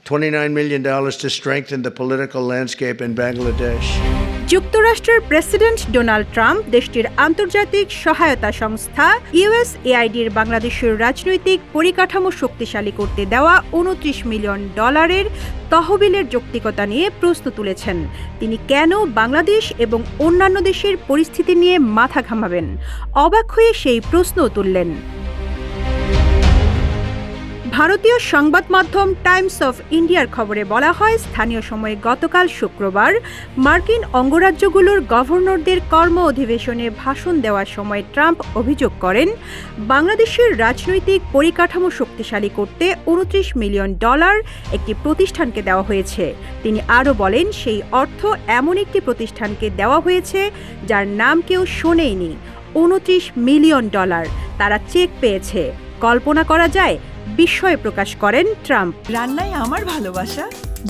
$29 million to strengthen the political landscape in Bangladesh. যুক্তরাষ্ট্রের president Donald Trump দেশটির আন্তর্জাতিক সহায়তা সংস্থা USAIDর বাংলাদেশের রাজনৈতিক পরিকাঠামো শক্তিশালী করতে দেওয়া $29 মিলিয়ন তহবিলের যৌক্তিকতা নিয়ে প্রশ্ন তুলেছেন। তিনি কেন বাংলাদেশ এবং অন্যান্য দেশের পরিস্থিতি নিয়ে মাথা ঘামাবেন? অবাক হয়ে সেই প্রশ্ন তুললেন। ভারতীয় সংবাদ মাধ্যম টাইমস অফ ইন্ডিয়ার খবরে বলা হয়, স্থানীয় সময়ে গতকাল শুক্রবার মার্কিন অঙ্গরাজ্যগুলোর গভর্নরদের কর্ম অধিবেশনে ভাষণ দেওয়ার সময় ট্রাম্প অভিযোগ করেন, বাংলাদেশের রাজনৈতিক পরিকাঠামো শক্তিশালী করতে $29 মিলিয়ন একটি প্রতিষ্ঠানকে দেওয়া হয়েছে। তিনি আরও বলেন, সেই অর্থ এমন একটি প্রতিষ্ঠানকে দেওয়া হয়েছে যার নাম কেউ শোনেইনি। $29 মিলিয়ন তারা চেক পেয়েছে। কল্পনা করা যায়? বিস্ময় প্রকাশ করেন ট্রাম্প। রান্নায় আমার ভালোবাসা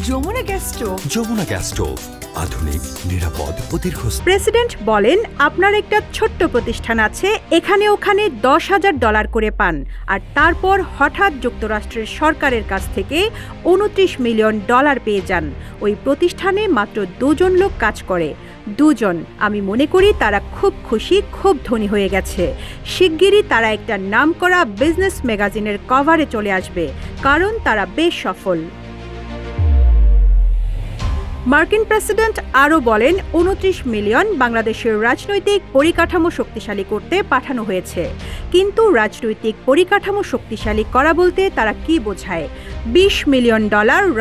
Jamuna gas stove. Jamuna gas stove, আধুনিক, নিরাপদ ও দীর্ঘস্থায়ী। প্রেসিডেন্ট বলেন, আপনার একটা ছোট্ট প্রতিষ্ঠান আছে, এখানে ওখানে $10,000 করে পান, আর তারপর হঠাৎ যুক্তরাষ্ট্রের সরকারের কাছ থেকে $29 মিলিয়ন পেয়ে যান। ওই প্রতিষ্ঠানে মাত্র 2 জন লোক কাজ করে। 2 জন। আমি মনে করি তারা খুব খুশি, খুব ধনী হয়ে গেছে। শিগগিরই তারা একটা নামকরা বিজনেস ম্যাগাজিনের কভারে চলে আসবে, কারণ তারা বেশ সফল। মার্কিন প্রেসিডেন্ট আরও বলেন, $29 মিলিয়ন বাংলাদেশের রাজনৈতিক পরিকাঠামো শক্তিশালী করতে পাঠানো হয়েছে। কিন্তু রাজনৈতিক পরিকাঠামো শক্তিশালী করা বলতে তারা কি বোঝায়? $20 মিলিয়ন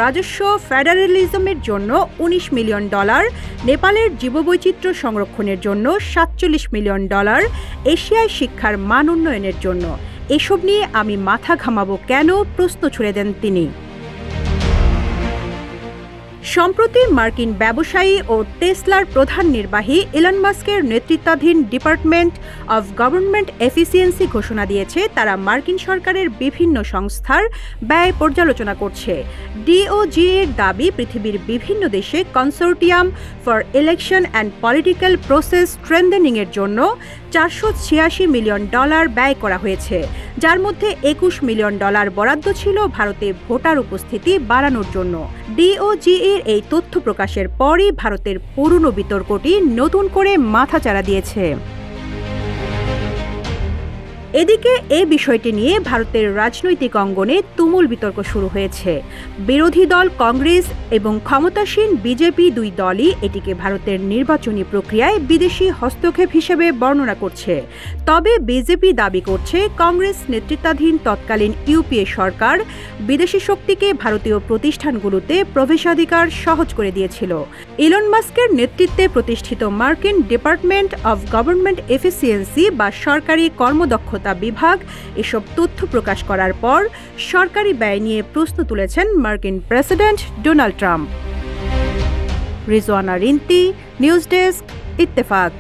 রাজস্ব ফেডারেলিজমের জন্য, $19 মিলিয়ন নেপালের জীববৈচিত্র্য সংরক্ষণের জন্য, $47 মিলিয়ন এশিয়ায় শিক্ষার মান উন্নয়নের জন্য। এসব নিয়ে আমি মাথা ঘামাবো কেন? প্রশ্ন ছুড়ে দেন তিনি। সম্প্রতি মার্কিন ব্যবসায়ী ও টেসলার প্রধান নির্বাহী ইলন মাস্কের নেতৃত্বাধীন ডিপার্টমেন্ট অব গভর্নমেন্ট এফিসিয়েন্সি ঘোষণা দিয়েছে, তারা মার্কিন সরকারের বিভিন্ন সংস্থার ব্যয় পর্যালোচনা করছে। DOGA এর দাবি, পৃথিবীর বিভিন্ন দেশে consortium for election and political process স্ট্রেনথেনিংয়ের জন্য $486 মিলিয়ন ব্যয় করা হয়েছে, যার মধ্যে $21 মিলিয়ন বরাদ্দ ছিল ভারতে ভোটার উপস্থিতি বাড়ানোর জন্য। DOGA এর এই তথ্য প্রকাশের পরই ভারতের পুরনো বিতর্কটি নতুন করে মাথাচাড়া দিয়েছে। এদিকে এই বিষয়টি নিয়ে ভারতের রাজনৈতিক অঙ্গনে তুমুল বিতর্ক শুরু হয়েছে। বিরোধী দল কংগ্রেস এবং ক্ষমতাসীন বিজেপি, 2 দলই এটিকে ভারতের নির্বাচনী প্রক্রিয়ায় বিদেশি হস্তক্ষেপ হিসেবে বর্ণনা করছে। তবে বিজেপি দাবি করছে, কংগ্রেস নেতৃত্বাধীন তৎকালীন ইউপিএ সরকার বিদেশি শক্তিকে ভারতীয় প্রতিষ্ঠানগুলোতে প্রবেশাধিকার সহজ করে দিয়েছিল। ইলন মাস্কের নেতৃত্বে প্রতিষ্ঠিত মার্কিন ডিপার্টমেন্ট অব গভর্নমেন্ট এফিসিয়েন্সি বা সরকারি কর্মদক্ষতা বিভাগ এসব তথ্য প্রকাশ করার পর সরকারি ব্যয় নিয়ে প্রশ্ন তুলেছেন মার্কিন president Donald Trump. Rizwana Rinti, news desk, Ittefaq.